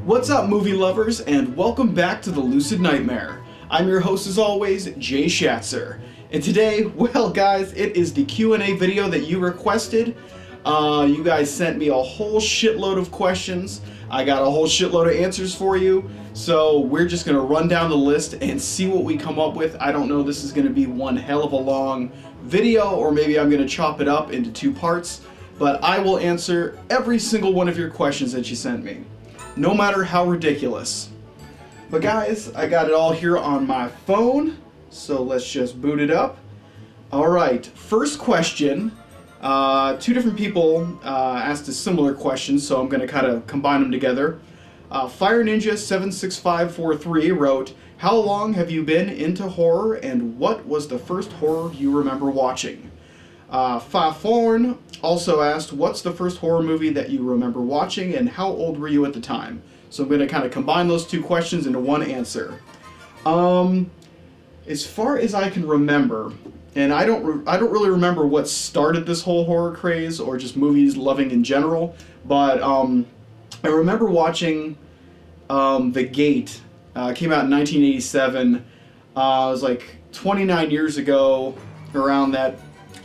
What's up, movie lovers, and welcome back to the Lucid Nightmare. I'm your host as always, Jay Schatzer. And today, well guys, it is the Q&A video that you requested. You guys sent me a whole shitload of questions. I got a whole shitload of answers for you. So we're just going to run down the list and see what we come up with. I don't know, this is going to be one hell of a long video, or maybe I'm going to chop it up into two parts. But I will answer every single one of your questions that you sent me, no matter how ridiculous. But guys, I got it all here on my phone, so let's just boot it up. Alright, first question. Two different people asked a similar question, so I'm going to kind of combine them together. Fire Ninja 76543 wrote, "How long have you been into horror, and what was the first horror you remember watching?" Faforn also asked, "What's the first horror movie that you remember watching, and how old were you at the time?" So I'm going to kind of combine those two questions into one answer. As far as I can remember, and I don't really remember what started this whole horror craze or just movies loving in general, but I remember watching The Gate. Came out in 1987. It was like 29 years ago, around that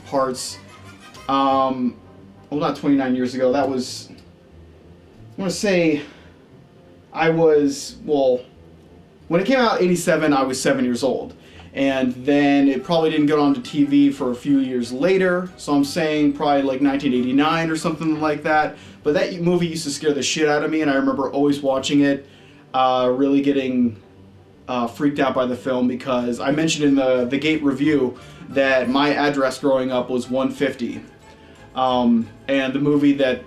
parts. Well, not 29 years ago. That was, I want to say, well, when it came out in 87, I was 7 years old. And then it probably didn't get onto TV for a few years later, so I'm saying probably like 1989 or something like that. But that movie used to scare the shit out of me, and I remember always watching it, really getting freaked out by the film, because I mentioned in the Gate review that my address growing up was 150. And the movie that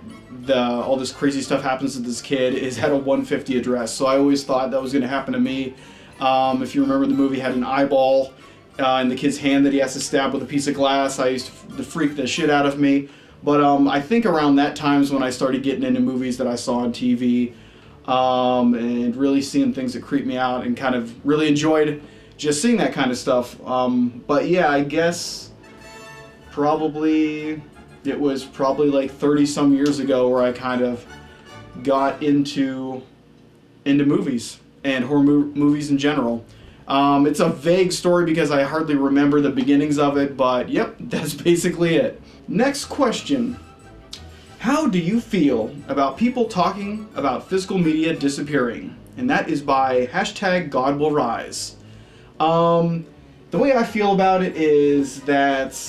all this crazy stuff happens to this kid is at a 150 address, so I always thought that was going to happen to me. If you remember, the movie had an eyeball in the kid's hand that he has to stab with a piece of glass. I used to freak the shit out of me. But I think around that time is when I started getting into movies that I saw on TV, and really seeing things that creeped me out, and kind of really enjoyed just seeing that kind of stuff. But yeah, I guess it was probably like 30 some years ago where I kind of got into movies and horror movies in general. It's a vague story because I hardly remember the beginnings of it, but yep, that's basically it. Next question. How do you feel about people talking about physical media disappearing? And that is by #GodWillRise. The way I feel about it is that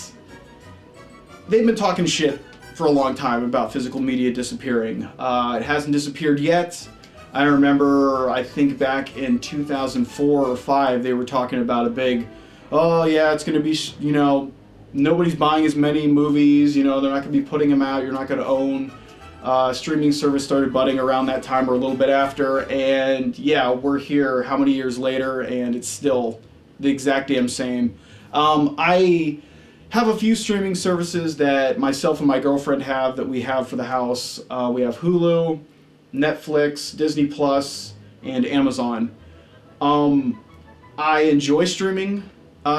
they've been talking shit for a long time about physical media disappearing. It hasn't disappeared yet. I remember, I think back in 2004 or 5, they were talking about a big, oh yeah, it's going to be, nobody's buying as many movies, they're not going to be putting them out, you're not going to own. Streaming service started budding around that time or a little bit after, and yeah, we're here how many years later, and it's still the exact damn same. I have a few streaming services that myself and my girlfriend have that we have for the house. We have Hulu, Netflix, Disney Plus, and Amazon. I enjoy streaming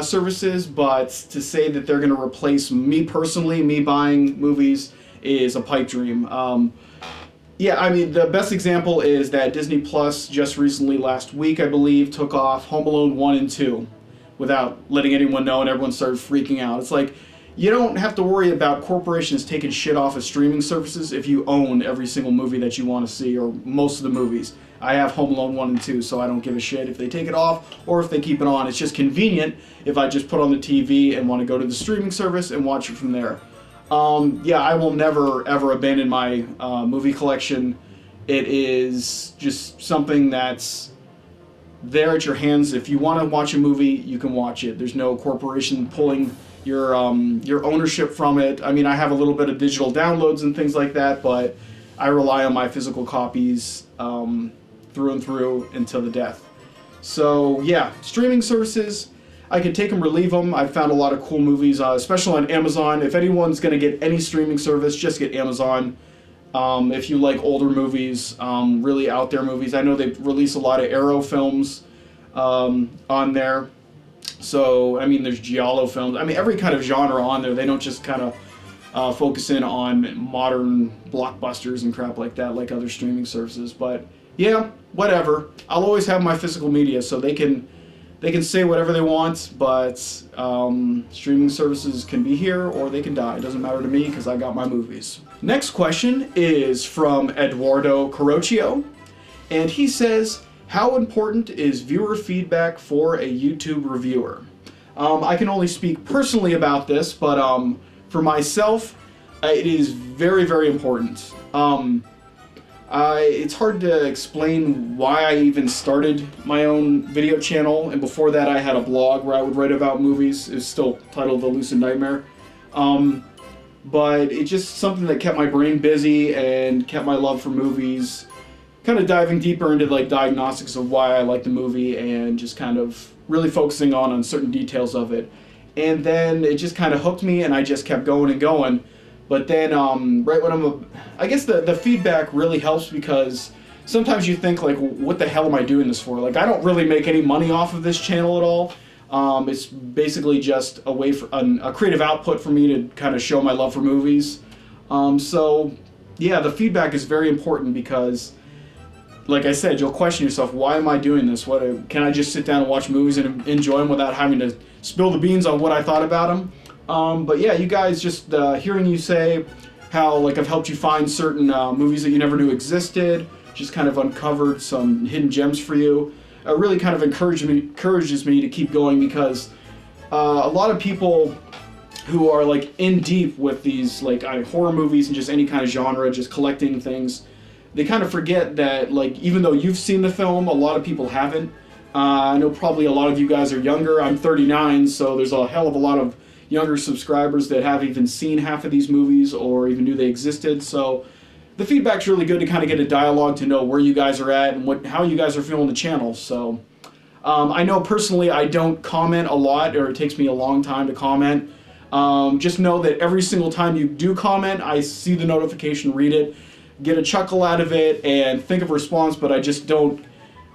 services, but to say that they're going to replace me personally, me buying movies, is a pipe dream. Yeah, I mean, the best example is that Disney Plus just recently, last week I believe, took off Home Alone 1 and 2 without letting anyone know, and everyone started freaking out. It's like, you don't have to worry about corporations taking shit off of streaming services if you own every single movie that you want to see, or most of the movies. I have Home Alone 1 and 2, so I don't give a shit if they take it off or if they keep it on. It's just convenient if I just put on the TV and want to go to the streaming service and watch it from there. Yeah, I will never, ever abandon my movie collection. It is just something that's there at your hands. If you want to watch a movie, you can watch it. There's no corporation pulling your ownership from it. I mean, I have a little bit of digital downloads and things like that, but I rely on my physical copies through and through until the death. So yeah, streaming services, I can take them or leave them. I've found a lot of cool movies, especially on Amazon. If anyone's going to get any streaming service, just get Amazon. If you like older movies, really out there movies. I know they release a lot of Arrow films on there. So, I mean, there's giallo films. I mean, every kind of genre on there. They don't just kind of focus in on modern blockbusters and crap like that, like other streaming services. But yeah, whatever. I'll always have my physical media, so they can say whatever they want, but streaming services can be here or they can die. It doesn't matter to me because I got my movies. Next question is from Eduardo Carocchio, and he says, how important is viewer feedback for a YouTube reviewer? I can only speak personally about this, but for myself, it is very, very important. It's hard to explain why I even started my own video channel, and before that I had a blog where I would write about movies. It's still titled The Lucid Nightmare. But it's just something that kept my brain busy and kept my love for movies, kind of diving deeper into like diagnostics of why I like the movie and just kind of really focusing on certain details of it. And then it just kind of hooked me and I just kept going and going. But then right when I guess the feedback really helps because sometimes you think like, what the hell am I doing this for? Like, I don't really make any money off of this channel at all. It's basically just a way for a creative output for me to kind of show my love for movies. So yeah, the feedback is very important because, like I said, you'll question yourself, why am I doing this? Can I just sit down and watch movies and enjoy them without having to spill the beans on what I thought about them? But yeah, you guys, just hearing you say how like I've helped you find certain movies that you never knew existed, just kind of uncovered some hidden gems for you, really kind of encourages me to keep going because a lot of people who are like in deep with these like horror movies and just any kind of genre, just collecting things, they kind of forget that like even though you've seen the film, a lot of people haven't. I know probably a lot of you guys are younger. I'm 39, so there's a hell of a lot of younger subscribers that haven't even seen half of these movies or even knew they existed. So the feedback's really good to kind of get a dialogue to know where you guys are at and how you guys are feeling the channel. So I know personally I don't comment a lot, or it takes me a long time to comment. Just know that every single time you do comment, I see the notification, read it, get a chuckle out of it, and think of a response, but I just don't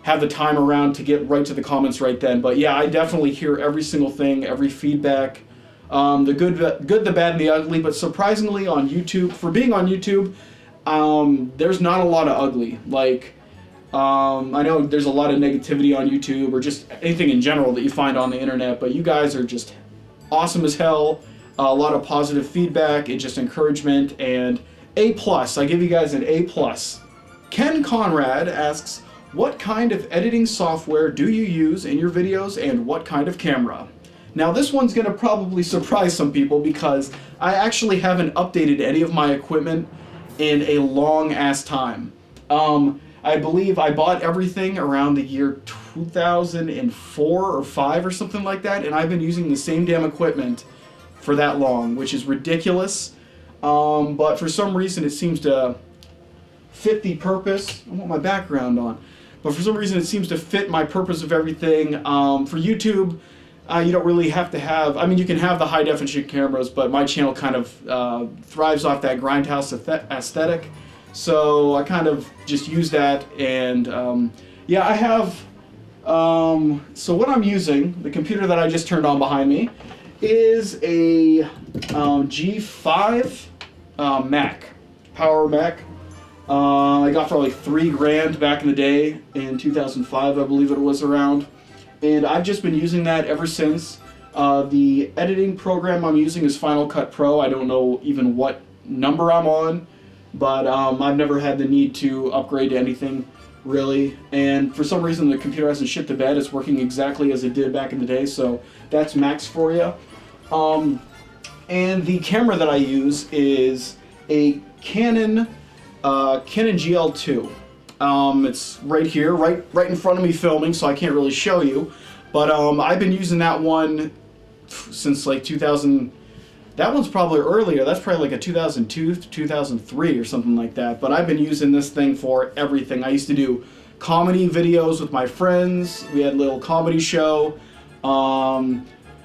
have the time around to get right to the comments right then. But yeah, I definitely hear every single thing, every feedback, the good, the bad, and the ugly. But surprisingly on YouTube, for being on YouTube, there's not a lot of ugly. Like, I know there's a lot of negativity on YouTube or just anything in general that you find on the internet, but you guys are just awesome as hell. A lot of positive feedback and just encouragement, and A+. I give you guys an A+. Ken Conrad asks, what kind of editing software do you use in your videos and what kind of camera? Now this one's going to probably surprise some people because I actually haven't updated any of my equipment in a long ass time. I believe I bought everything around the year 2004 or 5 or something like that, and I've been using the same damn equipment for that long, which is ridiculous. But for some reason it seems to fit the purpose. I want my background on. But for some reason it seems to fit my purpose of everything. For YouTube, you don't really have to have, I mean, you can have the high definition cameras, but my channel kind of thrives off that grindhouse aesthetic. So I kind of just use that, and yeah, I have, so what I'm using, the computer that I just turned on behind me, is a G5 Mac, Power Mac. I got for like $3,000 back in the day, in 2005 I believe it was around, and I've just been using that ever since. The editing program I'm using is Final Cut Pro. I don't know even what number I'm on, but I've never had the need to upgrade to anything really, and for some reason the computer hasn't shit the bed. It's working exactly as it did back in the day, so that's max for you. And the camera that I use is a Canon GL2. It's right here, right in front of me filming, so I can't really show you. But I've been using that one since like 2000. That one's probably earlier. That's probably like a 2002 to 2003 or something like that. But I've been using this thing for everything. I used to do comedy videos with my friends. We had a little comedy show.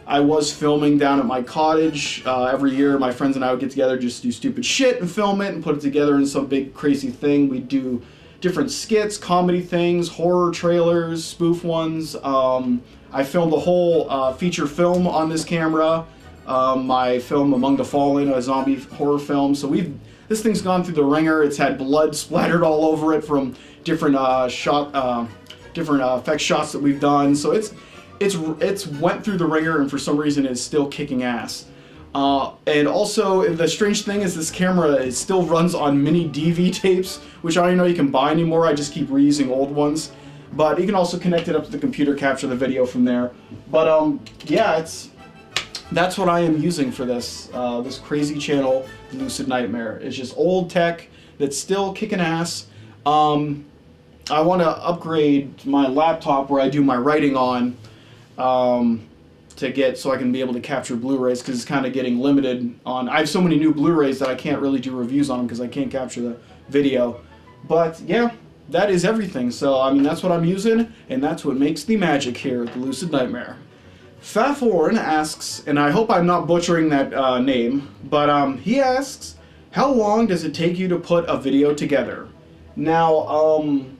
I was filming down at my cottage. Every year my friends and I would get together, just do stupid shit and film it and put it together in some big crazy thing. We'd do different skits, comedy things, horror trailers, spoof ones. I filmed a whole feature film on this camera. My film Among the Fallen, a zombie horror film. So This thing's gone through the ringer. It's had blood splattered all over it from different different effect shots that we've done. So it's went through the ringer, and for some reason it's still kicking ass. And also, the strange thing is this camera, it still runs on mini DV tapes, which I don't even know you can buy anymore. I just keep reusing old ones. But you can also connect it up to the computer, capture the video from there. But yeah, that's what I am using for this this crazy channel, Lucid Nightmare. It's just old tech that's still kicking ass. I want to upgrade my laptop where I do my writing on. So I can be able to capture Blu-rays, because it's kind of getting limited on. I have so many new Blu-rays that I can't really do reviews on them because I can't capture the video. But yeah, that is everything. So I mean, that's what I'm using, and that's what makes the magic here at the Lucid Nightmare. Faforn asks, and I hope I'm not butchering that name, but he asks, how long does it take you to put a video together? Now, I'm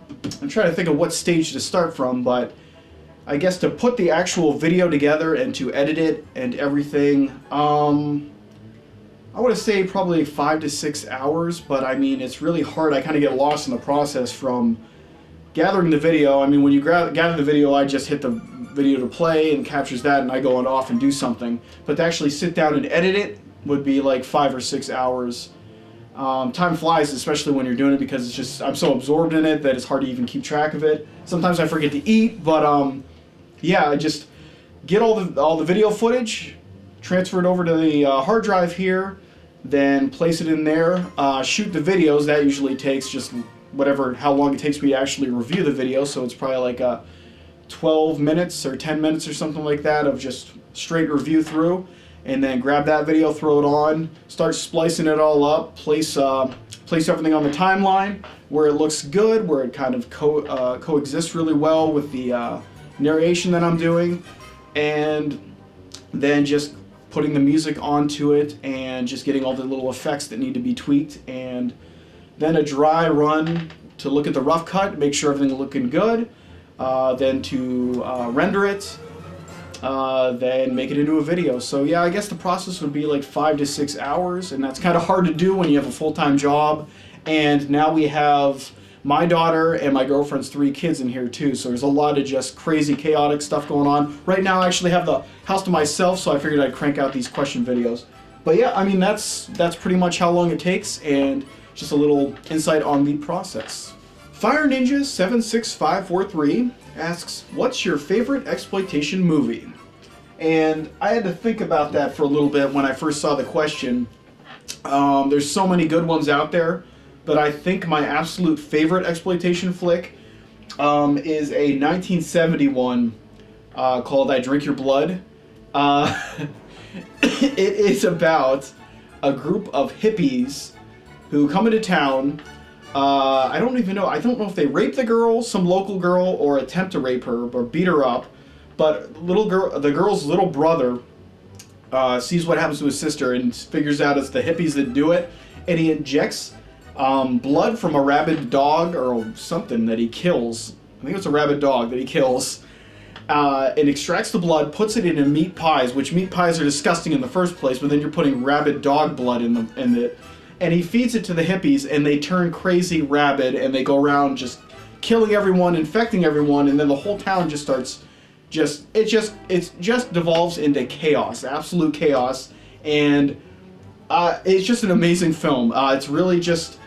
trying to think of what stage to start from, but I guess to put the actual video together and to edit it and everything, I want to say probably 5 to 6 hours, but I mean, it's really hard. I kind of get lost in the process from gathering the video. I mean, when you gather the video, I just hit the video to play and captures that, and I go on off and do something. But to actually sit down and edit it would be like 5 or 6 hours. Time flies, especially when you're doing it, because it's just, I'm so absorbed in it that it's hard to even keep track of it. Sometimes I forget to eat, but yeah, I just get all the video footage, transfer it over to the hard drive here, then place it in there, shoot the videos. That usually takes just how long it takes me to actually review the video, so it's probably like 12 minutes or 10 minutes or something like that of just straight review through, and then grab that video, throw it on, start splicing it all up, place everything on the timeline where it looks good, where it kind of coexists really well with the narration that I'm doing, and then just putting the music onto it and just getting all the little effects that need to be tweaked, and then a dry run to look at the rough cut, make sure everything's looking good, then to render it, then make it into a video. So yeah, I guess the process would be like 5 to 6 hours, and that's kind of hard to do when you have a full-time job, and now we have my daughter and my girlfriend's 3 kids in here too, so there's a lot of just crazy, chaotic stuff going on. Right now I actually have the house to myself, so I figured I'd crank out these question videos. But yeah, I mean, that's pretty much how long it takes, and just a little insight on the process. Fire Ninja 76543 asks, what's your favorite exploitation movie? And I had to think about that for a little bit when I first saw the question. There's so many good ones out there, but I think my absolute favorite exploitation flick is a 1971 called I Drink Your Blood. It is about a group of hippies who come into town. I don't know if they rape the girl, some local girl, or attempt to rape her or beat her up. But the girl's little brother sees what happens to his sister and figures out it's the hippies that do it, and he injects blood from a rabid dog or something that he kills. I think it's a rabid dog that he kills. And extracts the blood, puts it into meat pies, which meat pies are disgusting in the first place, but then you're putting rabid dog blood in it. And he feeds it to the hippies, and they turn crazy rabid, and they go around just killing everyone, infecting everyone, and then the whole town just starts it just devolves into chaos, absolute chaos. And it's just an amazing film. It's really just,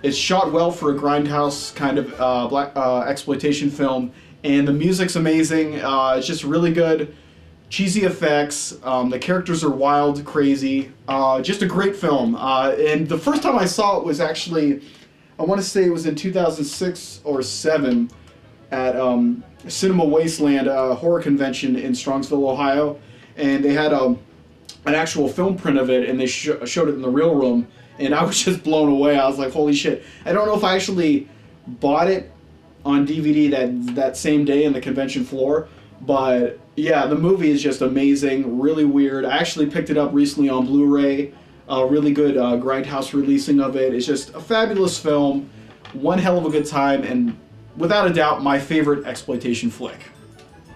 it's shot well for a grindhouse kind of black exploitation film, and the music's amazing. It's just really good, cheesy effects. The characters are wild, crazy. Just a great film. And the first time I saw it was actually, I want to say it was in 2006 or 7 at Cinema Wasteland horror convention in Strongsville, Ohio, and they had an actual film print of it, and they showed it in the real room, and I was just blown away. I was like, holy shit. I don't know if I actually bought it on DVD that same day in the convention floor, but yeah, the movie is just amazing, really weird. I actually picked it up recently on Blu-ray, really good grindhouse releasing of it. It's just a fabulous film, one hell of a good time, and without a doubt, my favorite exploitation flick.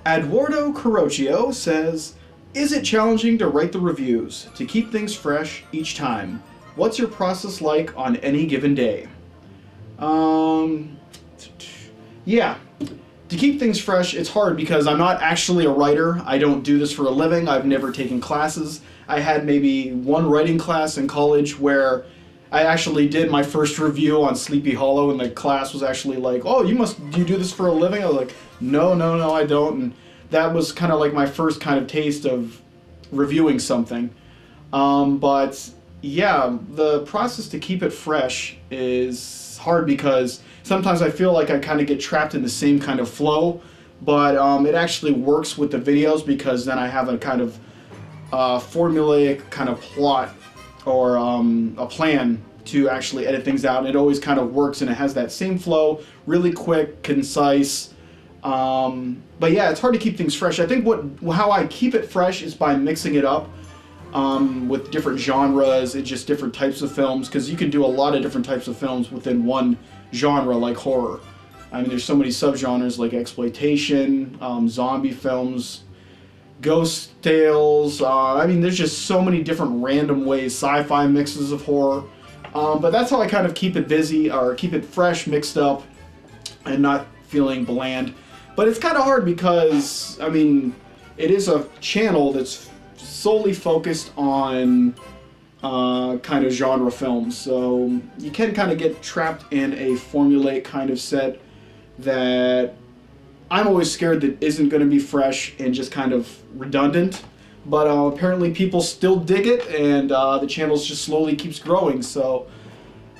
Eduardo Carocchio says, is it challenging to write the reviews, to keep things fresh each time? What's your process like on any given day? Um, yeah, to keep things fresh, it's hard because I'm not actually a writer. I don't do this for a living. I've never taken classes. I had maybe one writing class in college where I actually did my first review on Sleepy Hollow, and the class was actually like, "Oh, do you do this for a living?" I was like, "No, no, no, I don't." And that was kind of like my first kind of taste of reviewing something. But yeah, the process to keep it fresh is hard because sometimes I feel like I kind of get trapped in the same kind of flow, but it actually works with the videos because then I have a kind of formulaic kind of plot or a plan to actually edit things out. And it always kind of works, and it has that same flow, really quick, concise. But yeah, it's hard to keep things fresh. I think how I keep it fresh is by mixing it up with different genres and just different types of films, because you can do a lot of different types of films within one genre, like horror. I mean, there's so many subgenres like exploitation, zombie films, ghost tales. I mean, there's just so many different random ways, sci-fi mixes of horror. But that's how I kind of keep it busy, or keep it fresh, mixed up, and not feeling bland. But it's kind of hard because, I mean, it is a channel that's solely focused on kind of genre films. So you can kind of get trapped in a formulaic kind of set that I'm always scared that isn't going to be fresh and just kind of redundant. But apparently people still dig it, and the channel just slowly keeps growing. So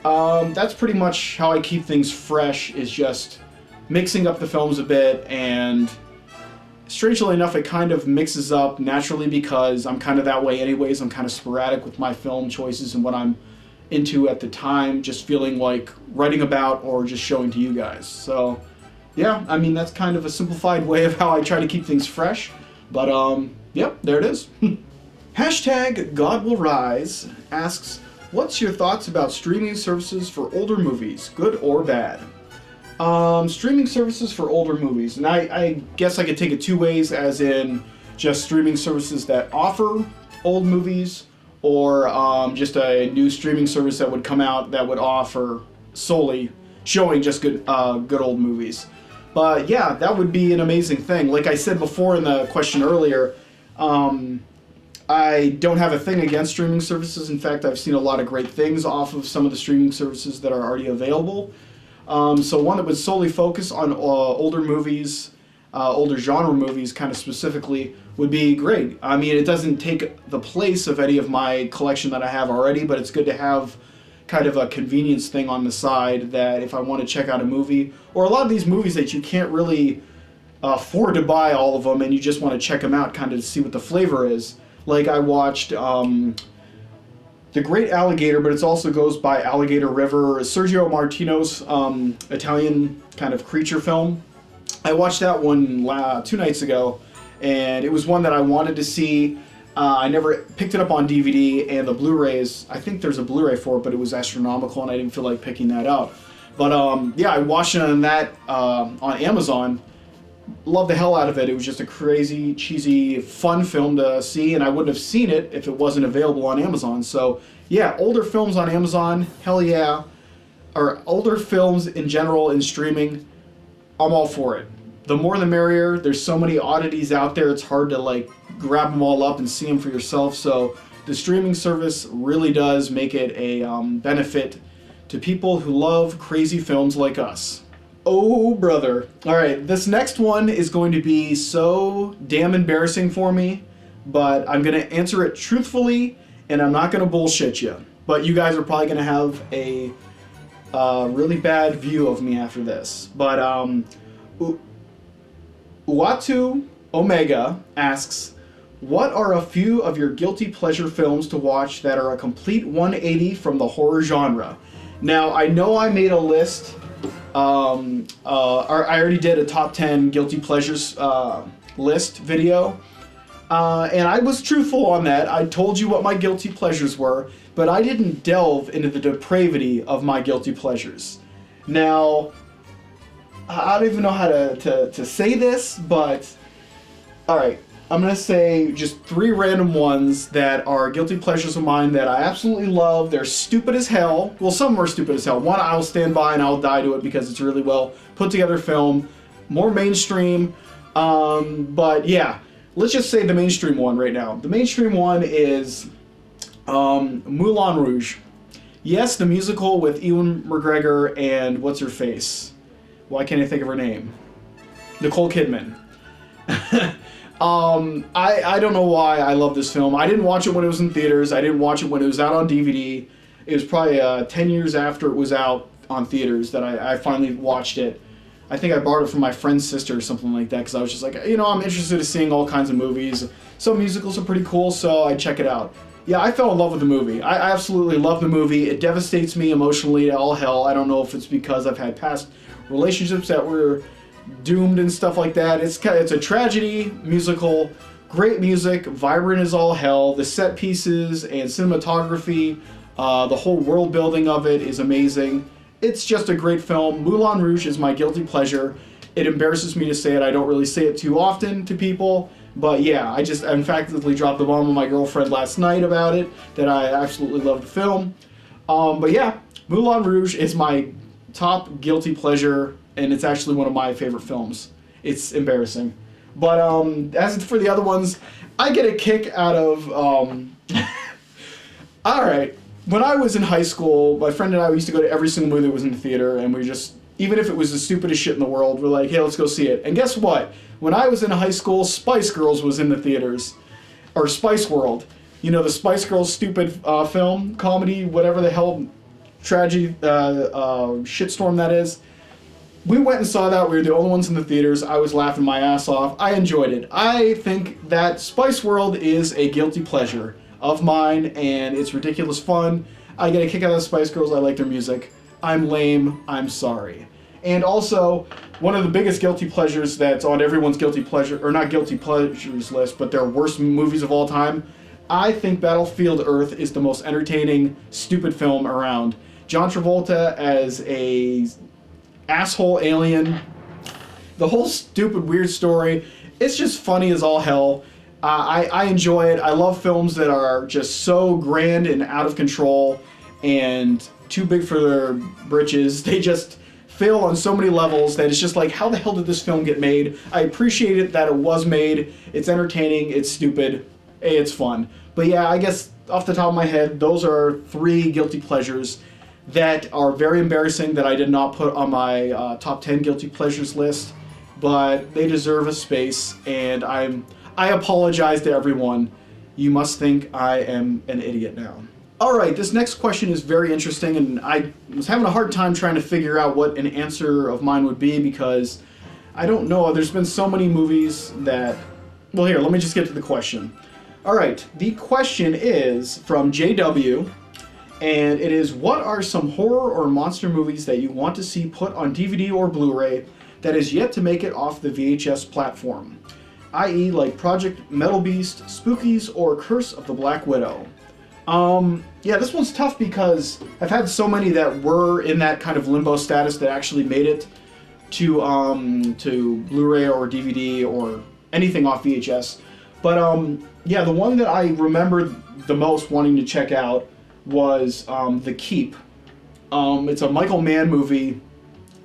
that's pretty much how I keep things fresh, is just mixing up the films a bit. And strangely enough, it kind of mixes up naturally because I'm kind of that way anyways. I'm kind of sporadic with my film choices and what I'm into at the time, just feeling like writing about or just showing to you guys. So yeah, I mean, that's kind of a simplified way of how I try to keep things fresh. But yep, there it is. Hashtag God Will Rise asks, what's your thoughts about streaming services for older movies, good or bad? Streaming services for older movies, and I guess I could take it two ways, as in just streaming services that offer old movies, or just a new streaming service that would come out that would offer solely showing just good old movies. But yeah, that would be an amazing thing. Like I said before in the question earlier, I don't have a thing against streaming services. In fact, I've seen a lot of great things off of some of the streaming services that are already available. So one that would solely focus on older movies, older genre movies kind of specifically, would be great. I mean, it doesn't take the place of any of my collection that I have already, but it's good to have kind of a convenience thing on the side that if I want to check out a movie, or a lot of these movies that you can't really afford to buy all of them and you just want to check them out kind of to see what the flavor is. Like I watched The Great Alligator, but it also goes by Alligator River, Sergio Martino's Italian kind of creature film. I watched that one 2 nights ago, and it was one that I wanted to see. I never picked it up on DVD, and the Blu-rays, I think there's a Blu-ray for it, but it was astronomical, and I didn't feel like picking that up. But yeah, I watched it on that on Amazon. Loved the hell out of it. It was just a crazy, cheesy, fun film to see, and I wouldn't have seen it if it wasn't available on Amazon. So yeah, older films on Amazon, hell yeah. Or older films in general in streaming, I'm all for it. The more the merrier. There's so many oddities out there, it's hard to like grab them all up and see them for yourself. So the streaming service really does make it a benefit to people who love crazy films like us. Oh, brother. All right, this next one is going to be so damn embarrassing for me, but I'm going to answer it truthfully, and I'm not going to bullshit you. But you guys are probably going to have a really bad view of me after this. But Uatu Omega asks, what are a few of your guilty pleasure films to watch that are a complete 180 from the horror genre? Now, I know I made a list. I already did a top 10 guilty pleasures list video, and I was truthful on that. I told you what my guilty pleasures were, but I didn't delve into the depravity of my guilty pleasures. Now, I don't even know how to say this, but alright, I'm going to say just 3 random ones that are guilty pleasures of mine that I absolutely love. They're stupid as hell. Well, some are stupid as hell. One I'll stand by and I'll die to it because it's a really well put together film. More mainstream. But yeah, let's just say the mainstream one right now. The mainstream one is Moulin Rouge. Yes, the musical with Ewan McGregor and what's her face? Why can't I think of her name? Nicole Kidman. I don't know why I love this film. I didn't watch it when it was in theaters. I didn't watch it when it was out on DVD. It was probably 10 years after it was out on theaters that I finally watched it. I think I borrowed it from my friend's sister or something like that because I was just like, I'm interested in seeing all kinds of movies. Some musicals are pretty cool, so I check it out. Yeah, I fell in love with the movie. I absolutely love the movie. It devastates me emotionally to all hell. I don't know if it's because I've had past relationships that were doomed and stuff like that. It's a tragedy musical, great music, vibrant as all hell. The set pieces and cinematography, the whole world building of it is amazing. It's just a great film. Moulin Rouge is my guilty pleasure. It embarrasses me to say it. I don't really say it too often to people, but yeah, I emphatically dropped the bomb on my girlfriend last night about it, that I absolutely love the film. But yeah, Moulin Rouge is my top guilty pleasure, and it's actually one of my favorite films. It's embarrassing. But as for the other ones, I get a kick out of... Alright, when I was in high school, my friend and I used to go to every single movie that was in the theater, and we just, even if it was the stupidest shit in the world, we're like, hey, let's go see it. And guess what? When I was in high school, Spice Girls was in the theaters. Or Spice World. You know, the Spice Girls stupid film, comedy, whatever the hell tragedy, shitstorm that is. We went and saw that. We were the only ones in the theaters. I was laughing my ass off. I enjoyed it. I think that Spice World is a guilty pleasure of mine, and it's ridiculous fun. I get a kick out of the Spice Girls. I like their music. I'm lame. I'm sorry. And also, one of the biggest guilty pleasures that's on everyone's guilty pleasure, or not guilty pleasures list, but their worst movies of all time, I think Battlefield Earth is the most entertaining, stupid film around. John Travolta as a asshole alien, the whole stupid weird story, it's just funny as all hell. I enjoy it. I love films that are just so grand and out of control and too big for their britches. They just fail on so many levels that it's just like, how the hell did this film get made? I appreciate it that it was made. It's entertaining, it's stupid, it's fun. But yeah, I guess off the top of my head, those are 3 guilty pleasures that are very embarrassing that I did not put on my top 10 guilty pleasures list, but they deserve a space, and I apologize to everyone. You must think I am an idiot now. Alright, this next question is very interesting, and I was having a hard time trying to figure out what an answer of mine would be because I don't know. There's been so many movies that... Well, here, let me just get to the question. Alright, the question is from JW, and it is, what are some horror or monster movies that you want to see put on DVD or Blu-ray that is yet to make it off the VHS platform? I.e. like Project Metal Beast, Spookies, or Curse of the Black Widow. Yeah, this one's tough because I've had so many that were in that kind of limbo status that actually made it to Blu-ray or DVD or anything off VHS. But yeah, the one that I remember the most wanting to check out was The Keep. It's a Michael Mann movie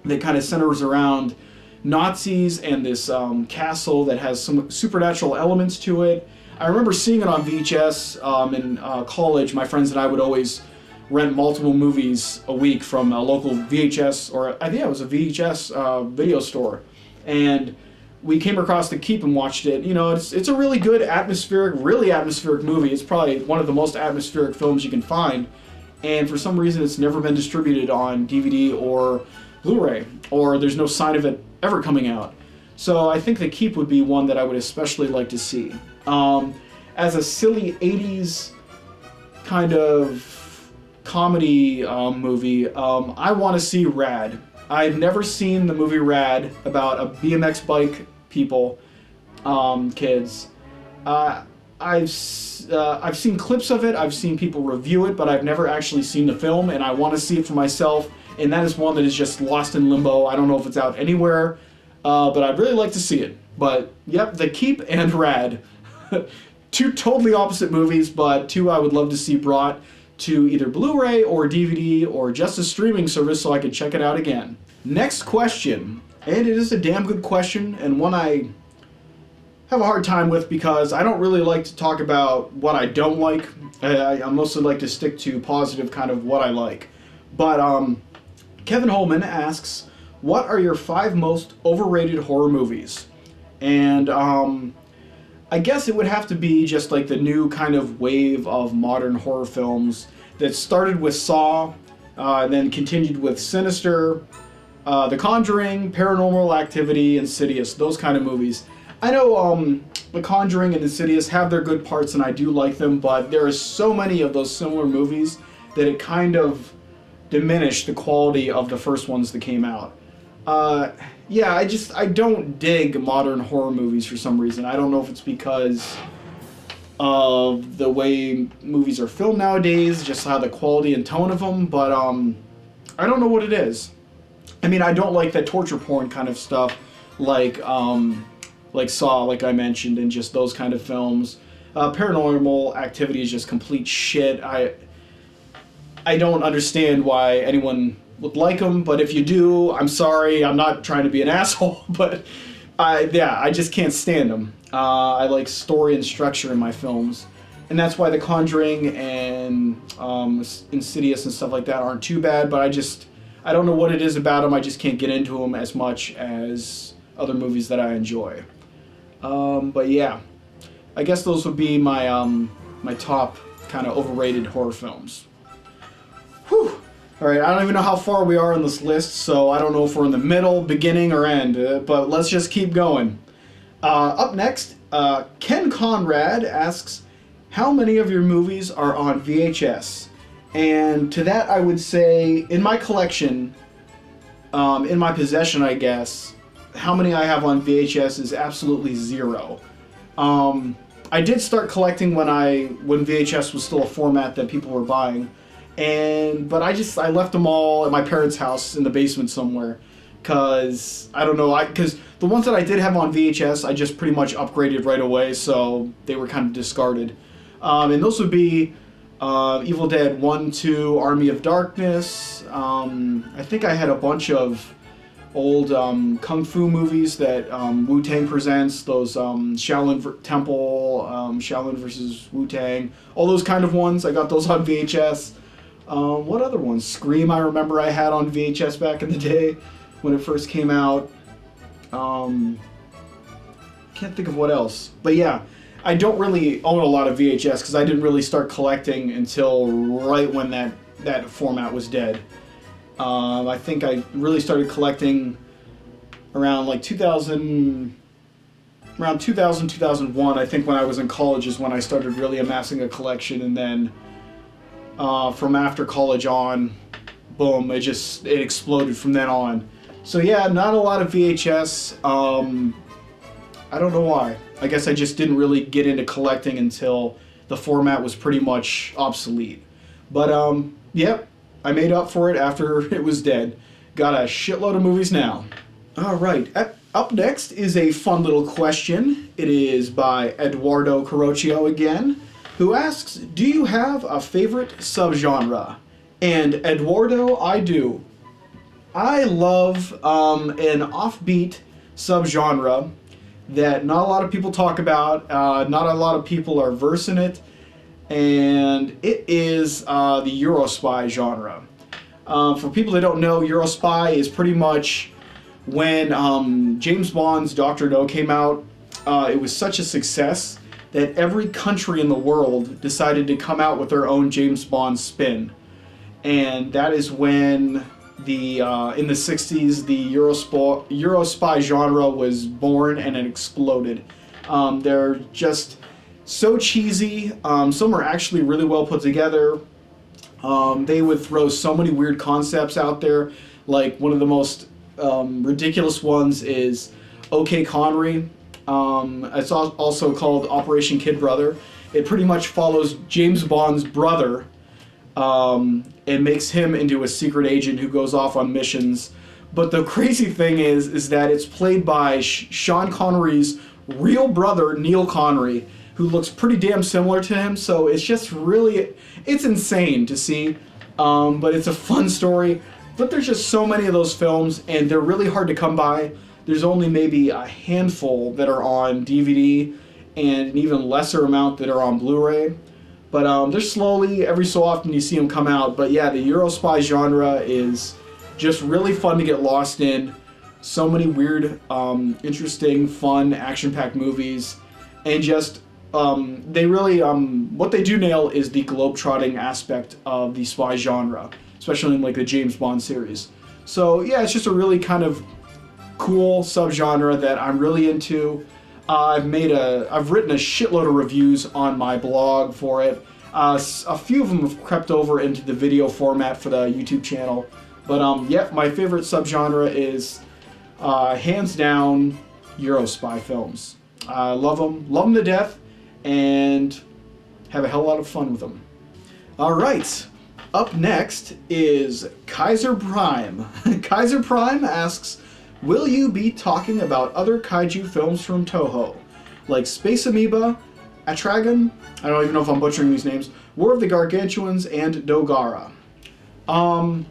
that kind of centers around Nazis and this castle that has some supernatural elements to it. I remember seeing it on VHS in college. My friends and I would always rent multiple movies a week from a local VHS, or I think it was a VHS video store. And we came across The Keep and watched it. You know, it's a really good really atmospheric movie. It's probably one of the most atmospheric films you can find. And for some reason, it's never been distributed on DVD or Blu-ray, or there's no sign of it ever coming out. So I think The Keep would be one that I would especially like to see. As a silly 80s kind of comedy movie, I want to see Rad. I've never seen the movie Rad about a BMX bike people, kids. I've seen clips of it, I've seen people review it, but I've never actually seen the film, and I want to see it for myself, and that is one that is just lost in limbo. I don't know if it's out anywhere, but I'd really like to see it. But, yep, The Keep and Rad. two totally opposite movies, but two I would love to see brought to either Blu-ray or DVD or just a streaming service so I could check it out again. Next question, and it is a damn good question, and one I have a hard time with because I don't really like to talk about what I don't like. I mostly like to stick to positive kind of what I like. But Kevin Holman asks, what are your 5 most overrated horror movies? And I guess it would have to be just like the new kind of wave of modern horror films that started with Saw, then continued with Sinister, The Conjuring, Paranormal Activity, Insidious, those kind of movies. I know The Conjuring and Insidious have their good parts and I do like them, but there are so many of those similar movies that it kind of diminished the quality of the first ones that came out. Yeah, I don't dig modern horror movies for some reason. I don't know if it's because of the way movies are filmed nowadays, just how the quality and tone of them, but I don't know what it is. I mean, I don't like that torture porn kind of stuff, like Saw, like I mentioned, and just those kind of films. Paranormal Activity is just complete shit. I don't understand why anyone would like them, but if you do, I'm sorry. I'm not trying to be an asshole, but I just can't stand them. I like story and structure in my films, and that's why The Conjuring and Insidious and stuff like that aren't too bad, but I don't know what it is about them. I just can't get into them as much as other movies that I enjoy. But yeah, I guess those would be my my top kind of overrated horror films. Whew. Alright, I don't even know how far we are on this list, so I don't know if we're in the middle, beginning, or end, but let's just keep going. Up next, Ken Conrad asks, how many of your movies are on VHS? And to that I would say, in my collection, in my possession I guess, how many I have on VHS is absolutely 0. I did start collecting when VHS was still a format that people were buying, but I left them all at my parents' house in the basement somewhere, because I don't know, because the ones that I did have on VHS I just pretty much upgraded right away, so they were kind of discarded. And those would be Evil Dead 1, 2, Army of Darkness. I think I had a bunch of old kung fu movies that Wu-Tang presents, those Shaolin Temple, Shaolin versus Wu-Tang, all those kind of ones. I got those on VHS. What other ones? Scream, I remember I had on VHS back in the day when it first came out. Can't think of what else. But yeah, I don't really own a lot of VHS because I didn't really start collecting until right when that format was dead. I think I really started collecting around like 2000, 2001. I think when I was in college is when I started really amassing a collection, and then from after college on, boom, it exploded from then on. So yeah, not a lot of VHS. I don't know why. I guess I just didn't really get into collecting until the format was pretty much obsolete. But yep, I made up for it after it was dead. Got a shitload of movies now. Alright, up next is a fun little question. It is by Eduardo Carocchio again, who asks, do you have a favorite subgenre? And Eduardo, I do. I love an offbeat subgenre that not a lot of people talk about, not a lot of people are versed in it, and it is the Eurospy genre. For people that don't know, Eurospy is pretty much when James Bond's Dr. No came out. It was such a success that every country in the world decided to come out with their own James Bond spin. And that is when in the 60s, the Eurospy genre was born and it exploded. They're just so cheesy. Some are actually really well put together. They would throw so many weird concepts out there. Like one of the most ridiculous ones is OK Connery. It's also called Operation Kid Brother. It pretty much follows James Bond's brother and makes him into a secret agent who goes off on missions. But the crazy thing is that it's played by Sean Connery's real brother, Neil Connery, who looks pretty damn similar to him. So it's just really, it's insane to see, but it's a fun story. But there's just so many of those films, and they're really hard to come by. There's only maybe a handful that are on DVD, and an even lesser amount that are on Blu-ray. But they're slowly, every so often you see them come out. But yeah, the Euro spy genre is just really fun to get lost in. So many weird, interesting, fun, action-packed movies. And just, they really, what they do nail is the globe-trotting aspect of the spy genre, especially in like the James Bond series. So yeah, it's just a really kind of cool subgenre that I'm really into. I've written a shitload of reviews on my blog for it. A few of them have crept over into the video format for the YouTube channel. But yeah, my favorite subgenre is hands down Euro spy films. I love them to death, and have a hell of a lot of fun with them. All right, up next is Kaiser Prime. Kaiser Prime asks, will you be talking about other kaiju films from Toho, like Space Amoeba, Atragon, I don't even know if I'm butchering these names, War of the Gargantuans, and Dogara? I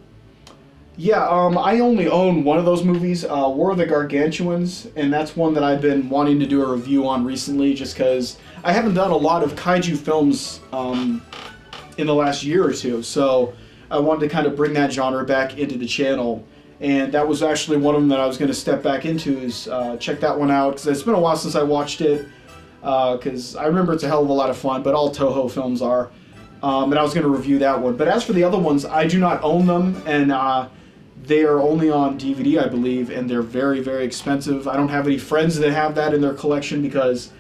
only own one of those movies, War of the Gargantuans, and that's one that I've been wanting to do a review on recently, just because I haven't done a lot of kaiju films in the last year or two, so I wanted to kind of bring that genre back into the channel. And that was actually one of them that I was going to step back into, is check that one out, because it's been a while since I watched it, because I remember it's a hell of a lot of fun, but all Toho films are, and I was going to review that one. But as for the other ones, I do not own them, and they are only on DVD, I believe, and they're very, very expensive. I don't have any friends that have that in their collection, because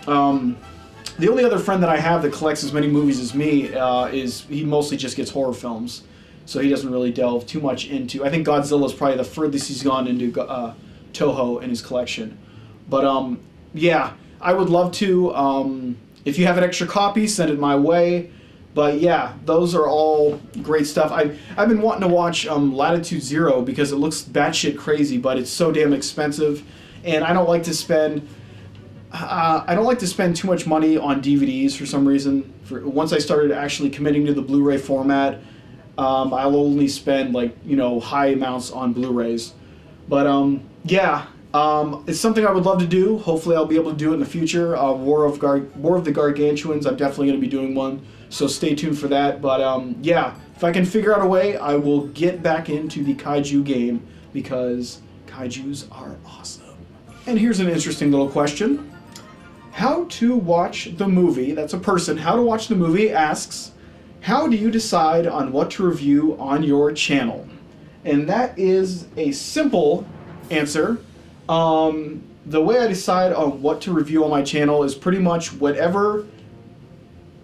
the only other friend that I have that collects as many movies as me he mostly just gets horror films. So he doesn't really delve too much into... I think Godzilla is probably the furthest he's gone into Toho in his collection. But yeah, I would love to. If you have an extra copy, send it my way. But yeah, those are all great stuff. I've been wanting to watch Latitude Zero because it looks batshit crazy, but it's so damn expensive, and I don't like to spend... I don't like to spend too much money on DVDs for some reason. Once I started actually committing to the Blu-ray format, I'll only spend high amounts on Blu-rays. But yeah, it's something I would love to do. Hopefully I'll be able to do it in the future. War of the Gargantuans, I'm definitely going to be doing one, so stay tuned for that. But yeah, if I can figure out a way, I will get back into the kaiju game, because kaijus are awesome. And here's an interesting little question. How to watch the movie, that's a person, how to watch the movie asks, how do you decide on what to review on your channel? And that is a simple answer. The way I decide on what to review on my channel is pretty much whatever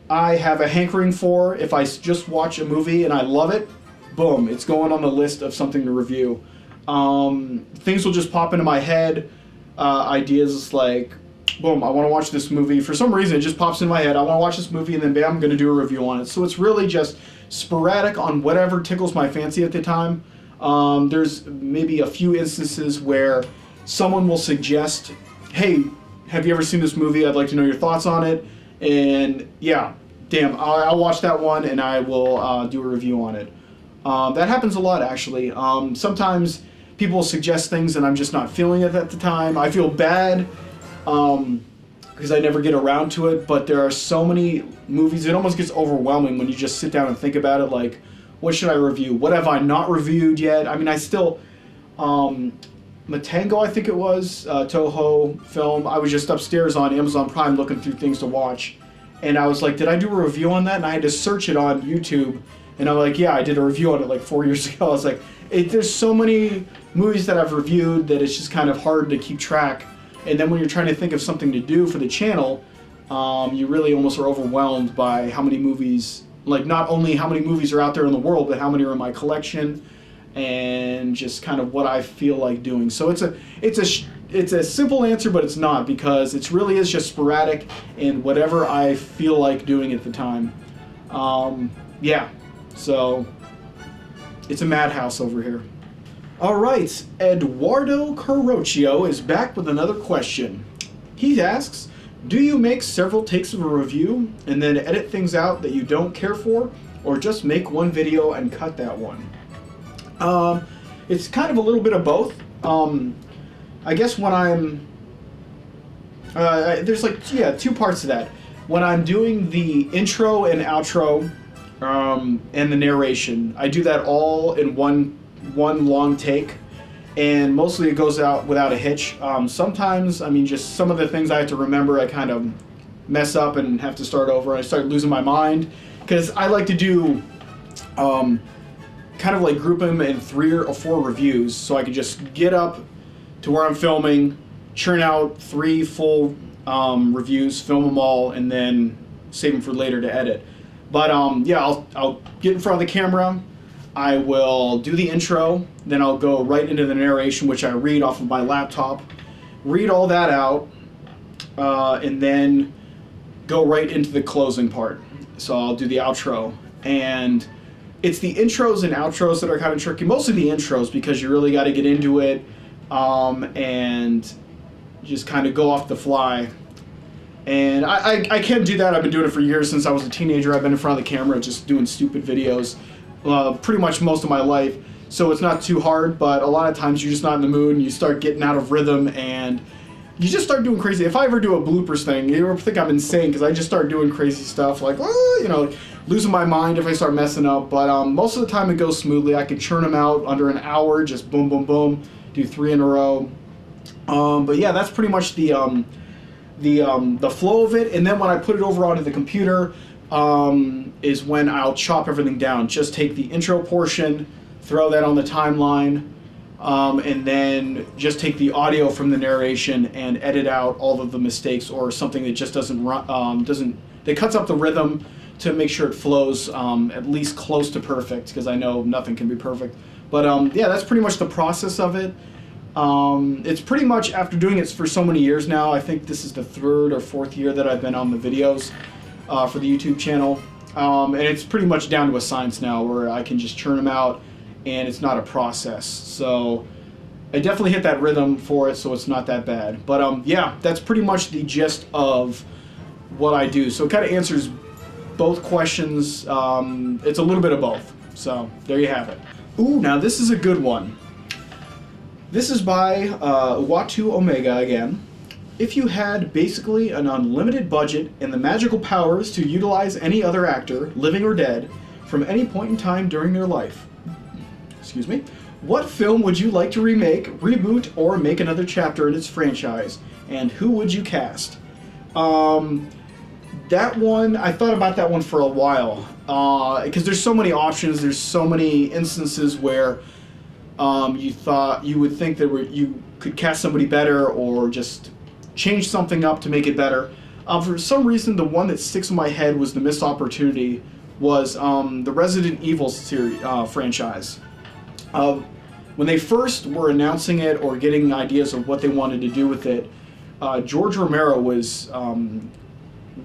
I have a hankering for. If I just watch a movie and I love it, boom, it's going on the list of something to review. Things will just pop into my head. Ideas like, boom, I want to watch this movie. For some reason, it just pops in my head. I want to watch this movie, and then bam, I'm going to do a review on it. So it's really just sporadic on whatever tickles my fancy at the time. There's maybe a few instances where someone will suggest, hey, have you ever seen this movie? I'd like to know your thoughts on it. And yeah, damn, I'll watch that one, and I will do a review on it. That happens a lot, actually. Sometimes people will suggest things, and I'm just not feeling it at the time. I feel bad, because I never get around to it, but there are so many movies, it almost gets overwhelming when you just sit down and think about it, like, what should I review? What have I not reviewed yet? I mean, I still, Matango, I think it was, Toho film, I was just upstairs on Amazon Prime looking through things to watch, and I was like, did I do a review on that? And I had to search it on YouTube, and I'm like, yeah, I did a review on it like 4 years ago. I was like, there's so many movies that I've reviewed that it's just kind of hard to keep track. And then when you're trying to think of something to do for the channel, you really almost are overwhelmed by how many movies, like not only how many movies are out there in the world, but how many are in my collection, and just kind of what I feel like doing. So it's a simple answer, but it's not, because it really is just sporadic and whatever I feel like doing at the time. Yeah, so it's a madhouse over here. All right, Eduardo Carroccio is back with another question. He asks, Do you make several takes of a review and then edit things out that you don't care for, or just make one video and cut that one? It's kind of a little bit of both. I guess when I'm there's like two parts to that. When I'm doing the intro and outro and the narration, I do that all in one long take, and mostly it goes out without a hitch. Sometimes, I mean, just some of the things I have to remember, I kind of mess up and have to start over. I start losing my mind because I like to do kind of like group them in 3 or 4 reviews, so I can just get up to where I'm filming, churn out 3 full reviews, film them all, and then save them for later to edit. But I'll get in front of the camera, I will do the intro, then I'll go right into the narration, which I read off of my laptop, read all that out, and then go right into the closing part. So I'll do the outro, and it's the intros and outros that are kind of tricky, mostly the intros, because you really got to get into it and just kind of go off the fly. And I can do that. I've been doing it for years. Since I was a teenager, I've been in front of the camera just doing stupid videos pretty much most of my life, so it's not too hard. But a lot of times you're just not in the mood and you start getting out of rhythm and you just start doing crazy. If I ever do a bloopers thing, you think I'm insane because I just start doing crazy stuff like, losing my mind if I start messing up. But most of the time it goes smoothly. I can churn them out under an hour, just boom, boom, boom, do 3 in a row. But yeah, that's pretty much the flow of it. And then when I put it over onto the computer, is when I'll chop everything down. Just take the intro portion, throw that on the timeline, and then just take the audio from the narration and edit out all of the mistakes or something that just that cuts up the rhythm to make sure it flows at least close to perfect, because I know nothing can be perfect. But yeah, that's pretty much the process of it. It's pretty much, after doing it for so many years now, I think this is the 3rd or 4th year that I've been on the videos for the YouTube channel, and it's pretty much down to a science now where I can just churn them out and it's not a process. So I definitely hit that rhythm for it, so it's not that bad. But yeah, that's pretty much the gist of what I do. So it kind of answers both questions. It's a little bit of both. So there you have it. Ooh, now this is a good one. This is by Watu Omega again. If you had basically an unlimited budget and the magical powers to utilize any other actor, living or dead, from any point in time during their life, what film would you like to remake, reboot, or make another chapter in its franchise? And who would you cast? That one, I thought about that one for a while, because there's so many options, there's so many instances where you would think that you could cast somebody better or just change something up to make it better. For some reason, the one that sticks in my head was the missed opportunity was the Resident Evil series franchise. When they first were announcing it or getting ideas of what they wanted to do with it, George Romero was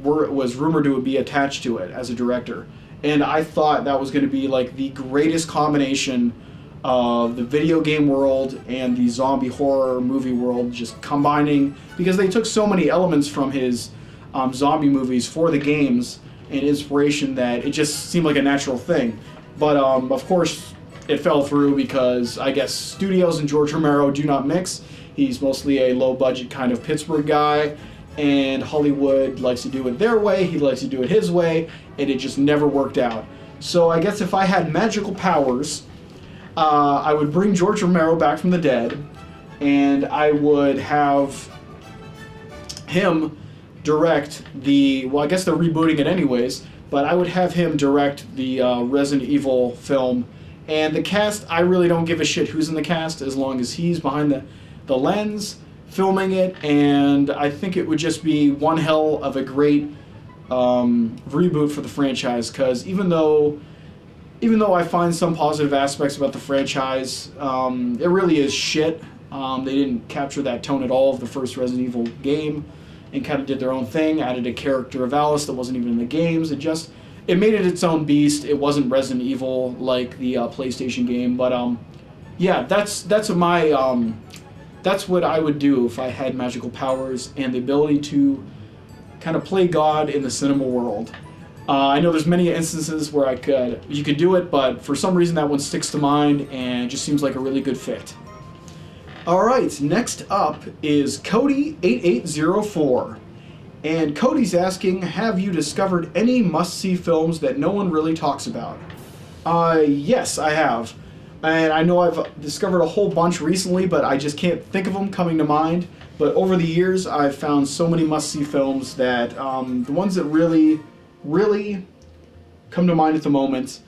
rumored to be attached to it as a director, and I thought that was going to be like the greatest combination of the video game world and the zombie horror movie world, just combining, because they took so many elements from his zombie movies for the games and inspiration that it just seemed like a natural thing. But of course it fell through because I guess studios and George Romero do not mix. He's mostly a low budget kind of Pittsburgh guy, and Hollywood likes to do it their way, he likes to do it his way, and it just never worked out. So I guess if I had magical powers, I would bring George Romero back from the dead, and I would have him direct I guess they're rebooting it anyways, but I would have him direct the Resident Evil film. And the cast, I really don't give a shit who's in the cast as long as he's behind the lens filming it, and I think it would just be one hell of a great reboot for the franchise, because even though I find some positive aspects about the franchise, it really is shit. They didn't capture that tone at all of the first Resident Evil game and kind of did their own thing, added a character of Alice that wasn't even in the games. It made it its own beast. It wasn't Resident Evil like the PlayStation game, but yeah, that's what I would do if I had magical powers and the ability to kind of play God in the cinema world. I know there's many instances where you could do it, but for some reason that one sticks to mind and just seems like a really good fit. Alright, next up is Cody8804. And Cody's asking, have you discovered any must-see films that no one really talks about? Yes, I have. And I know I've discovered a whole bunch recently, but I just can't think of them coming to mind. But over the years, I've found so many must-see films that the ones that really come to mind at the moment,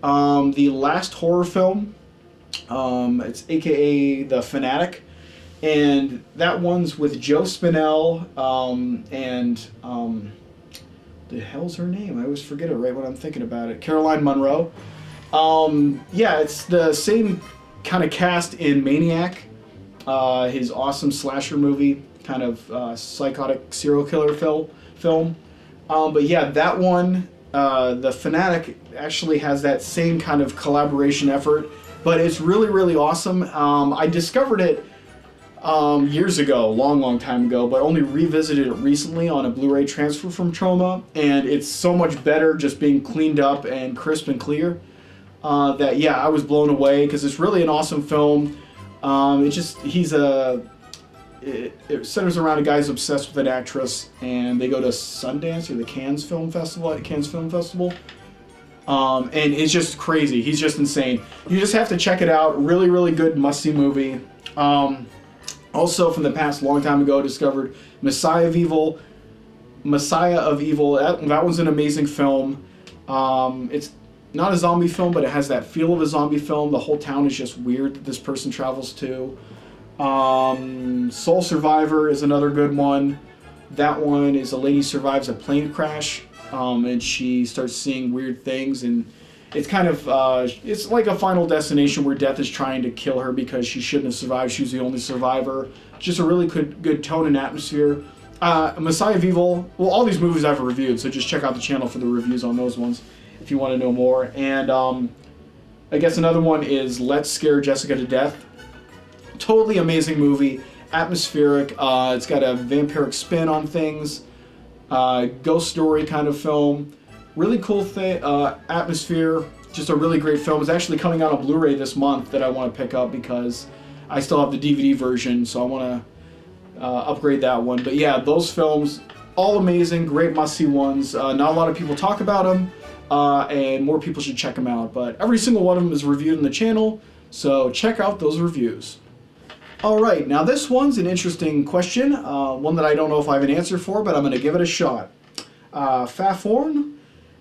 the last horror film, it's aka The Fanatic, and that one's with Joe Spinell and the hell's her name? I always forget it right when I'm thinking about it. Caroline Munro. Yeah, it's the same kind of cast in Maniac, his awesome slasher movie, kind of psychotic serial killer film. But yeah, that one, The Fanatic, actually has that same kind of collaboration effort, but it's really awesome. I discovered it years ago, long time ago, but only revisited it recently on a Blu-ray transfer from Troma, and it's so much better just being cleaned up and crisp and clear. That yeah, I was blown away because it's really an awesome film. It centers around a guy who's obsessed with an actress, and they go to Sundance or the Cannes Film Festival, and it's just crazy. He's just insane. You just have to check it out. Really good must-see movie. Also from the past, long time ago, discovered Messiah of Evil. That one's an amazing film. It's not a zombie film, but it has that feel of a zombie film. The whole town is just weird that this person travels to. Soul Survivor is another good one. That one is a lady survives a plane crash, and she starts seeing weird things, and it's kind of it's like a Final Destination where death is trying to kill her because she shouldn't have survived. She was the only survivor. Just a really good tone and atmosphere. Messiah of Evil. Well, all these movies I've reviewed, so just check out the channel for the reviews on those ones if you want to know more. And I guess another one is Let's Scare Jessica to Death. Totally amazing movie, atmospheric. It's got a vampiric spin on things, ghost story kind of film. Really cool atmosphere. Just a really great film. It's actually coming out on Blu-ray this month that I want to pick up because I still have the DVD version, so I want to upgrade that one. But yeah, those films, all amazing, great must-see ones. Not a lot of people talk about them, and more people should check them out. But every single one of them is reviewed on the channel, so check out those reviews. Alright, now this one's an interesting question, one that I don't know if I have an answer for, but I'm going to give it a shot. Faforn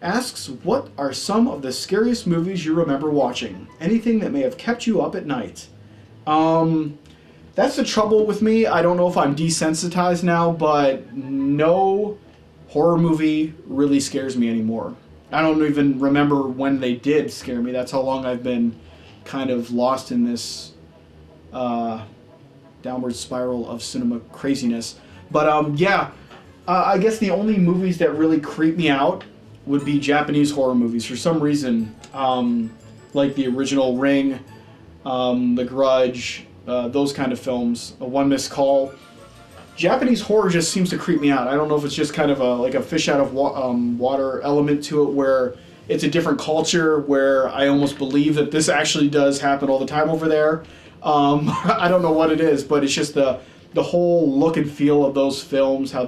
asks, what are some of the scariest movies you remember watching? Anything that may have kept you up at night? That's the trouble with me. I don't know if I'm desensitized now, but no horror movie really scares me anymore. I don't even remember when they did scare me. That's how long I've been kind of lost in this downward spiral of cinema craziness. But yeah, I guess the only movies that really creep me out would be Japanese horror movies. For some reason, like the original Ring, The Grudge, those kind of films, A One Missed Call. Japanese horror just seems to creep me out. I don't know if it's just kind of like a fish out of water element to it, where it's a different culture, where I almost believe that this actually does happen all the time over there. I don't know what it is, but it's just the whole look and feel of those films, how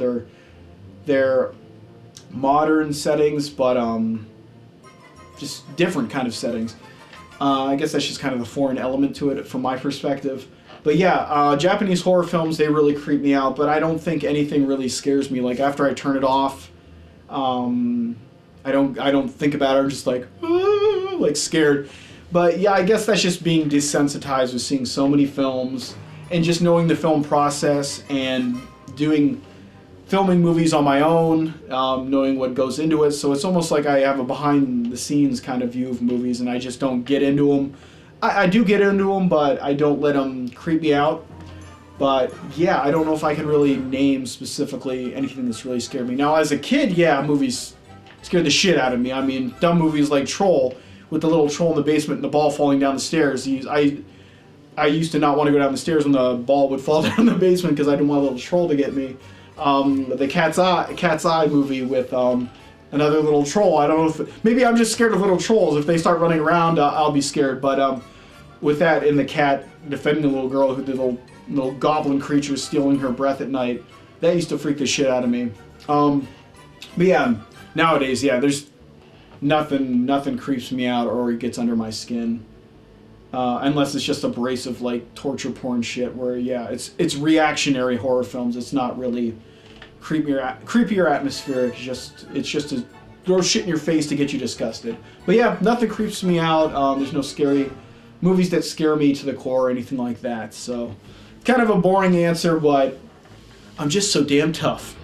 they're modern settings, but just different kind of settings. I guess that's just kind of the foreign element to it from my perspective. But yeah, Japanese horror films, they really creep me out, but I don't think anything really scares me. Like after I turn it off, I don't think about it. I'm just like, like scared. But yeah, I guess that's just being desensitized with seeing so many films and just knowing the film process and filming movies on my own, knowing what goes into it. So it's almost like I have a behind the scenes kind of view of movies, and I just don't get into them. I do get into them, but I don't let them creep me out. But yeah, I don't know if I can really name specifically anything that's really scared me. Now as a kid, yeah, movies scared the shit out of me. I mean, dumb movies like Troll, with the little troll in the basement and the ball falling down the stairs. I used to not want to go down the stairs when the ball would fall down the basement because I didn't want a little troll to get me. the Cat's Eye movie with another little troll. I don't know if maybe I'm just scared of little trolls. If they start running around, I'll be scared. But with that and the cat defending the little girl who did little goblin creatures stealing her breath at night, that used to freak the shit out of me. But yeah, nowadays, yeah, there's nothing creeps me out or gets under my skin. Unless it's just abrasive, like, torture porn shit where, yeah, it's reactionary horror films. It's not really creepier atmospheric. It's just to throw shit in your face to get you disgusted. But yeah, nothing creeps me out. There's no scary movies that scare me to the core or anything like that. So, kind of a boring answer, but I'm just so damn tough.